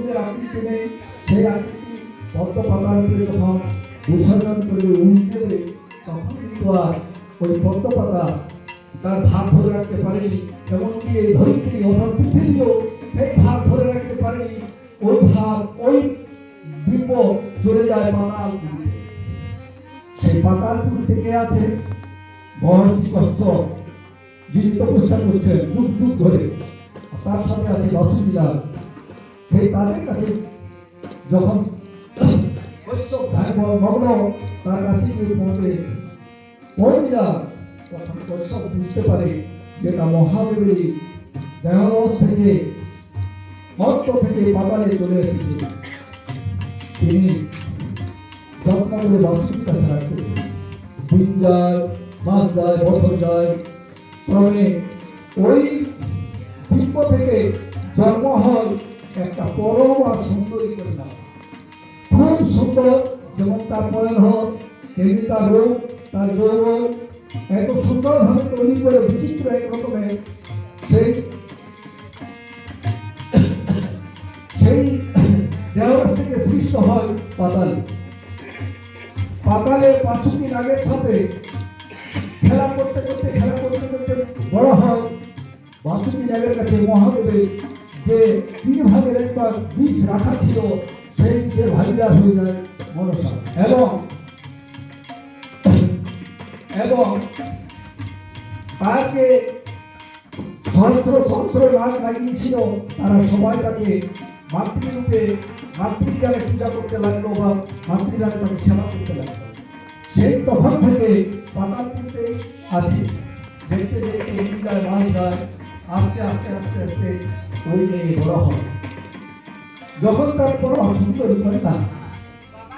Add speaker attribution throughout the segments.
Speaker 1: মন্দিরের আকৃতি নেই, সেই আকৃতি পদ্ম পাতার উপরে যখন বিসর্জন করে উঠে দেবে তখন কিন্তু আর ওই পদ্ম পাতা তার ভার ধরে রাখতে পারেনি। এমনকি এই ধরিত্রী অর্থাৎ পৃথিবীও সেই ভার ধরে রাখতে পারেনি। ওই ভার ওই বিম্ব চলে যায় পাতালপুরীতে। সেই পাতালপুর থেকে আছে মহর্ষি কশ্যপ, যিনি তপস্যা করছেন যুগ যুগ ধরে। তার সাথে আছে বাসুদেব। সেই তাদের কাছে যখন কশ্যপ মগ্ন তার কাছে গিয়ে পৌঁছে তখন কশ্যপ বুঝতে পারে যেটা মহাদেবের দেহরস থেকে মর্ত থেকে পাতালে চলে এসেছে। তিনি যত্ন করে বাসুদেবের কাছে রাখতে দিন যায়, মাস যায়, বছর যায়, ক্রমে ওই বিম্ব থেকে জন্ম হয় একটা পরম আর সুন্দরী কন্যা। খুব সুন্দর, যেমন তার ময়ূর তেমনি তার রূপ, তার যৌবন এত সুন্দরভাবে তৈরি করে বিচিত্র এক রকমের সেই দেহরস থেকে সৃষ্ট হয় পাতাল। পাতালে বাসুকি নাগের সাথে খেলা করতে করতে বড় হয়। বাসুকি নাগের কাছে মহাদেবের যে 3 ভাগের 1 ভাগ বিষ রাখা ছিল সেই বিষের ভাগিদার হয়ে যায় মনসা। এবং তাকে সহস্র লাখ লাগিয়েছিল, তারা সবাই তাকে মাতৃরূপে মাতৃজ্ঞানে পূজা করতে লাগলো বা মাতৃজ্ঞানে তাকে সেবা করতে লাগলো। সেই তখন থেকে পাতালপুরীতে আছে। দেখতে দেখতে যায়, মাস যায়, আস্তে আস্তে আস্তে আস্তে ওই মেয়ে বড় হয়। যখন তার বড় সুন্দরী কন্যা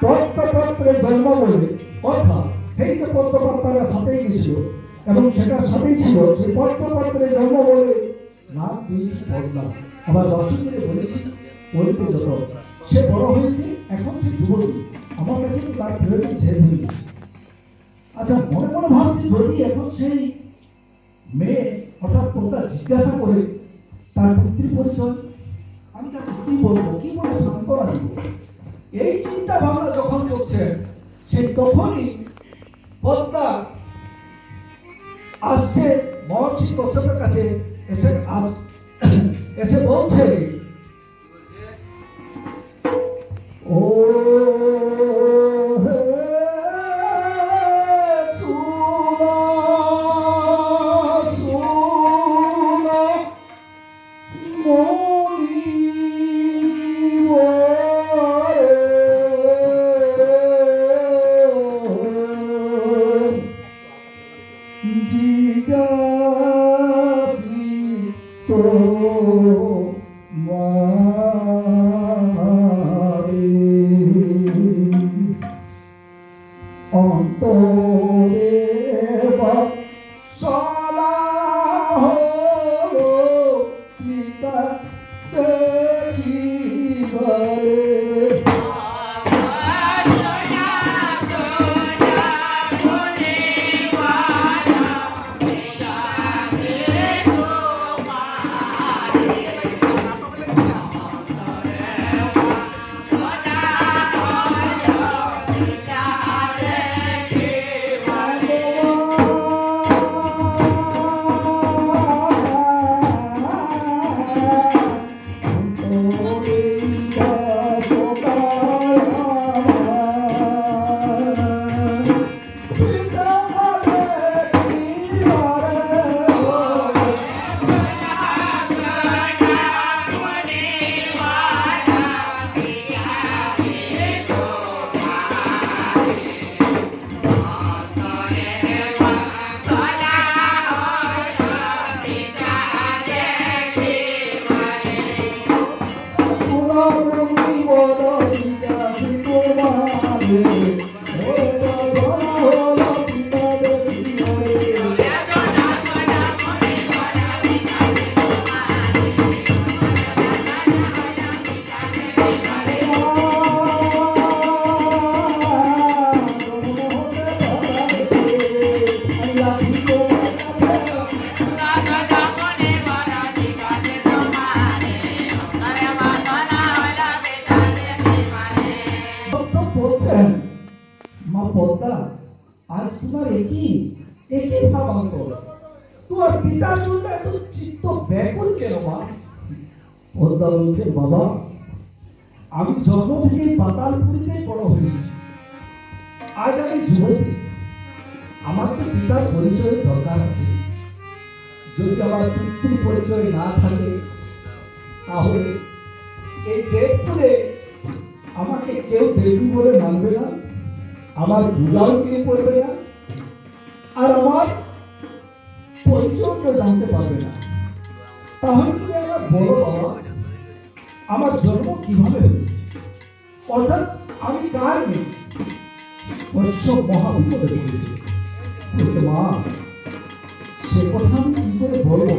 Speaker 1: পত্রে জন্ম বলে, অর্থাৎ সেই যে পদ্মপাত্তারা সাথেই গেছিল এবং সেটার সাথেই ছিল সেই পদ্মপাত্রে জন্ম বলে নাম দিয়েছি পদ্মা। আবার বাসুদেব বলেছি বলতে যত সে বড় হয়েছে, এখন সে যুবতী। আমার কাছে তো তার প্রেরণা শেষ হয়ে গেছে। আচ্ছা, মনে মনে ভাবছি যদি এখন সেই মেয়ে অর্থাৎ পদ্মা জিজ্ঞাসা করে তার পুত্রী পরিচয়, আমি তাকে কি বলবো, কি বলে সান্ত্বনা দিব। এই চিন্তা ভাবনা যখন করছে সেই তখনই পদ্মা আসছে মহর্ষি কশ্যপের কাছে, এসে বলছে, ও খোদা বলছে, বাবা আমি জন্ম থেকে পাতালপুরিতে বড় হয়েছি, আজ আমি যুবতী, আমার তো পিতার পরিচয়ের দরকার আছে। যদি আমার পিতৃ পরিচয় না থাকে তাহলে এই দেব করে আমাকে কেউ দেবী বলে মানবে না, আমার পূজাও কেউ করবে না, আর আমার পরিচয় কেউ জানতে পারবে না। তাহলে তুমি আমার বড় বাবা, আমার জন্ম কিভাবে হয়েছে, অর্থাৎ আমি কার মেয়ে? বৈশ্য মহাবিপদে পড়েছে। মা, সে কথা আমি কি করে বলবো?